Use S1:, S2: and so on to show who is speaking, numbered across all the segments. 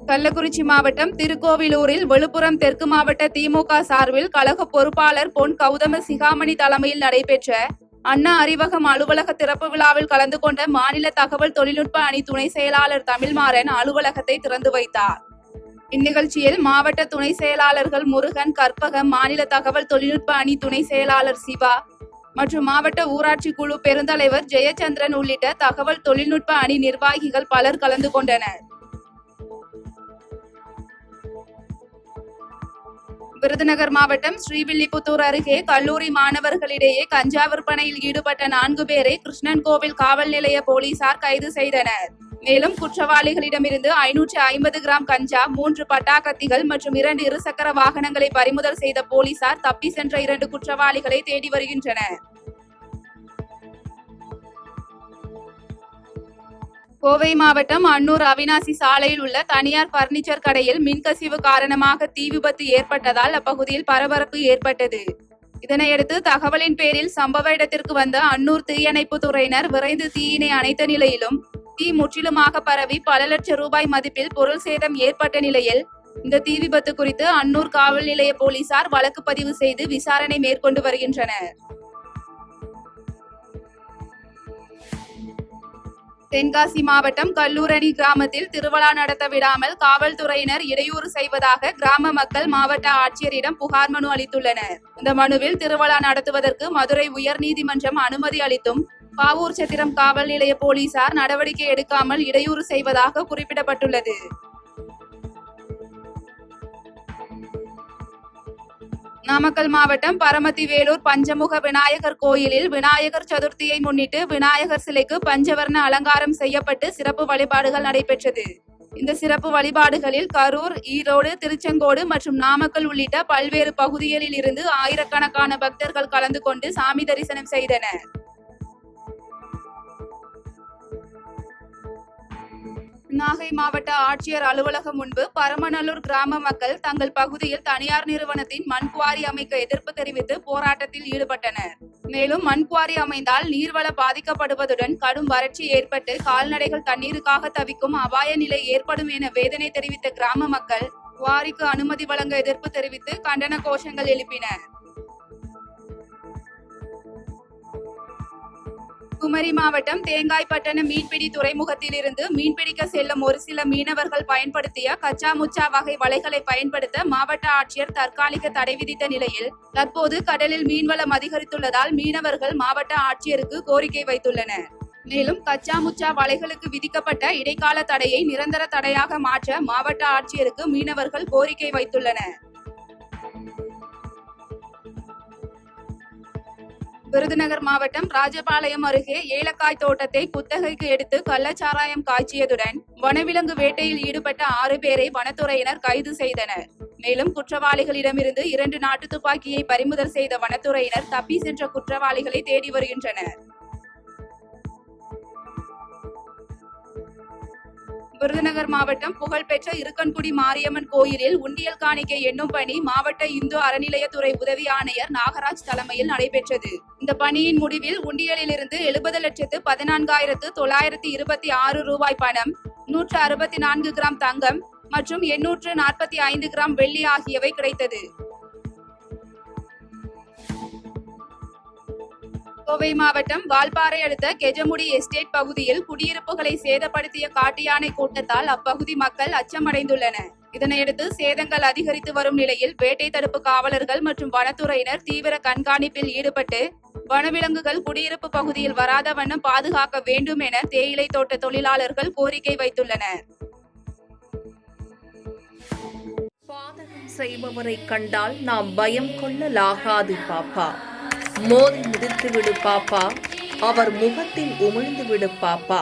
S1: கள்ளக்குறிச்சி மாவட்டம் திருக்கோவிலூரில் விழுப்புரம் தெற்கு மாவட்ட திமுக சார்பில் கழக பொறுப்பாளர் பொன் கௌதம சிகாமணி தலைமையில் நடைபெற்ற அண்ணா அறிவகம் அலுவலக திறப்பு விழாவில் கலந்து கொண்ட மாநில தகவல் தொழில்நுட்ப அணி துணை செயலாளர் தமிழ்மாறன் அலுவலகத்தை திறந்து வைத்தார். இந்நிகழ்ச்சியில் மாவட்ட துணை செயலாளர்கள் முருகன், கற்பகம், மாநில தகவல் தொழில்நுட்ப அணி துணை செயலாளர் சிவா மற்றும் மாவட்ட ஊராட்சி குழு பெருந்தலைவர் ஜெயச்சந்திரன் உள்ளிட்ட தகவல் தொழில்நுட்ப அணி நிர்வாகிகள் பலர் கலந்து கொண்டனர். விருதுநகர் மாவட்டம் ஸ்ரீவில்லிபுத்தூர் அருகே கல்லூரி மாணவர்களிடையே கஞ்சா விற்பனையில் ஈடுபட்ட 4 பேரை கிருஷ்ணன்கோவில் காவல் நிலைய போலீசார் கைது செய்தனர். மேலும் குற்றவாளிகளிடமிருந்து 550 கிராம் கஞ்சா, 3 பட்டாக்கத்திகள் மற்றும் 2 இருசக்கர வாகனங்களை பறிமுதல் செய்த போலீசார் தப்பி சென்ற 2 குற்றவாளிகளை தேடி வருகின்றனர். கோவை மாவட்டம் அன்னூர் அவினாசி சாலையில் உள்ள தனியார் பர்னிச்சர் கடையில் மின்கசிவு காரணமாக தீ விபத்து ஏற்பட்டதால் அப்பகுதியில் பரபரப்பு ஏற்பட்டது. இதனையடுத்து தகவலின் பேரில் சம்பவ இடத்திற்கு வந்த அன்னூர் தீயணைப்பு துறையினர் விரைந்து தீயினை அணைத்த நிலையிலும் தீ முற்றிலுமாக பரவி பல லட்சம் ரூபாய் மதிப்பில் பொருள் சேதம் ஏற்பட்ட நிலையில் இந்த தீ விபத்து குறித்து அன்னூர் காவல் நிலைய போலீசார் வழக்கு பதிவு செய்து விசாரணை மேற்கொண்டு வருகின்றனர். தென்காசி மாவட்டம் கல்லூரணி கிராமத்தில் திருவிழா நடத்த விடாமல் காவல்துறையினர் இடையூறு செய்வதாக கிராம மக்கள் மாவட்ட ஆட்சியரிடம் புகார் மனு அளித்துள்ளனர். இந்த மனுவில் திருவிழா நடத்துவதற்கு மதுரை உயர்நீதிமன்றம் அனுமதி அளித்தும் பாவூர் சத்திரம் காவல் நிலைய போலீசார் நடவடிக்கை எடுக்காமல் இடையூறு செய்வதாக குறிப்பிடப்பட்டுள்ளது. நாமக்கல் மாவட்டம் பரமத்தி வேலூர் பஞ்சமுக விநாயகர் கோயிலில் விநாயகர் சதுர்த்தியை முன்னிட்டு விநாயகர் சிலைக்கு பஞ்சவர்ண அலங்காரம் செய்யப்பட்டு சிறப்பு வழிபாடுகள் நடைபெற்றது. இந்த சிறப்பு வழிபாடுகளில் கரூர், ஈரோடு, திருச்செங்கோடு மற்றும் நாமக்கல் உள்ளிட்ட பல்வேறு பகுதிகளில் இருந்து ஆயிரக்கணக்கான பக்தர்கள் கலந்து கொண்டு சாமி தரிசனம் செய்தனர். நாகை மாவட்ட ஆட்சியர் அலுவலகம் முன்பு பரமநல்லூர் கிராம மக்கள் தங்கள் பகுதியில் தனியார் நிறுவனத்தின் மண் குவாரி அமைக்க எதிர்ப்பு தெரிவித்து போராட்டத்தில் ஈடுபட்டனர். மேலும் மண் குவாரி அமைந்தால் நீர்வள பாதிக்கப்படுவதுடன் கடும் வறட்சி ஏற்பட்டு கால்நடைகள் தண்ணீருக்காக தவிக்கும் அபாய நிலை ஏற்படும் என வேதனை தெரிவித்த கிராம மக்கள் குவாரிக்கு அனுமதி வழங்க எதிர்ப்பு தெரிவித்து கண்டன கோஷங்கள் எழுப்பினர். குமரி மாவட்டம் தேங்காய்பட்டண மீன்பிடி துறைமுகத்தில் இருந்து மீன்பிடிக்க செல்லும் ஒரு சில மீனவர்கள் பயன்படுத்திய கச்சா முச்சா வகை வலைகளை பயன்படுத்த மாவட்ட ஆட்சியர் தற்காலிக தடை விதித்த நிலையில் தற்போது கடலில் மீன்வளம் அதிகரித்துள்ளதால் மீனவர்கள் மாவட்ட ஆட்சியருக்கு கோரிக்கை வைத்துள்ளனர். மேலும் கச்சா முச்சா வலைகளுக்கு விதிக்கப்பட்ட இடைக்கால தடையை நிரந்தர தடையாக மாற்ற மாவட்ட ஆட்சியருக்கு மீனவர்கள் கோரிக்கை வைத்துள்ளனர். விருதுநகர் மாவட்டம் ராஜபாளையம் அருகே ஏலக்காய் தோட்டத்தை குத்தகைக்கு எடுத்து கள்ளச்சாராயம் காய்ச்சியதுடன் வனவிலங்கு வேட்டையில் ஈடுபட்ட 6 பேரை வனத்துறையினர் கைது செய்தனர். மேலும் குற்றவாளிகளிடமிருந்து 2 நாட்டு துப்பாக்கியை பறிமுதல் செய்த வனத்துறையினர் தப்பி சென்ற குற்றவாளிகளை தேடி வருகின்றனர். விருதுநகர் மாவட்டம் புகழ்பெற்ற இருக்கன்குடி மாரியம்மன் கோயிலில் உண்டியல் காணிக்கை எண்ணும் பணி மாவட்ட இந்து அறநிலையத்துறை உதவி ஆணையர் நாகராஜ் தலைமையில் நடைபெற்றது. இந்த பணியின் முடிவில் உண்டியலிலிருந்து 70,14,926 ரூபாய் பணம், 164 கிராம் தங்கம் மற்றும் 845 கிராம் வெள்ளி ஆகியவை கிடைத்தது. கோவை மாவட்டம் வால்பாறை அடுத்த கெஜமுடி எஸ்டேட் பகுதியில் குடியிருப்புகளை சேதப்படுத்திய காட்டு யானை கூட்டத்தால் அப்பகுதி மக்கள் அச்சமடைந்துள்ளனர். இதனையடுத்து சேதங்கள் அதிகரித்து வரும் நிலையில் வேட்டை தடுப்பு காவலர்கள் மற்றும் வனத்துறையினர் தீவிர கண்காணிப்பில் ஈடுபட்டு வனவிலங்குகள் குடியிருப்பு பகுதியில் வராத வண்ணம் பாதுகாக்க வேண்டும் என தேயிலை தோட்ட தொழிலாளர்கள் கோரிக்கை வைத்துள்ளனர்.
S2: பாதகம் செய்பவரை கண்டால் நாம் பயம் கொள்ளலாகாது பாப்பா. மோதி மிதித்து விடு பாப்பா, அவர் முகத்தில் உமிழ்ந்து விடு பாப்பா.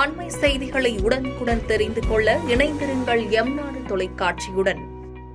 S2: அண்மை செய்திகளை உடனுக்குடன் தெரிந்து கொள்ள இணைந்திருங்கள் எம் நாடு தொலைக்காட்சியுடன்.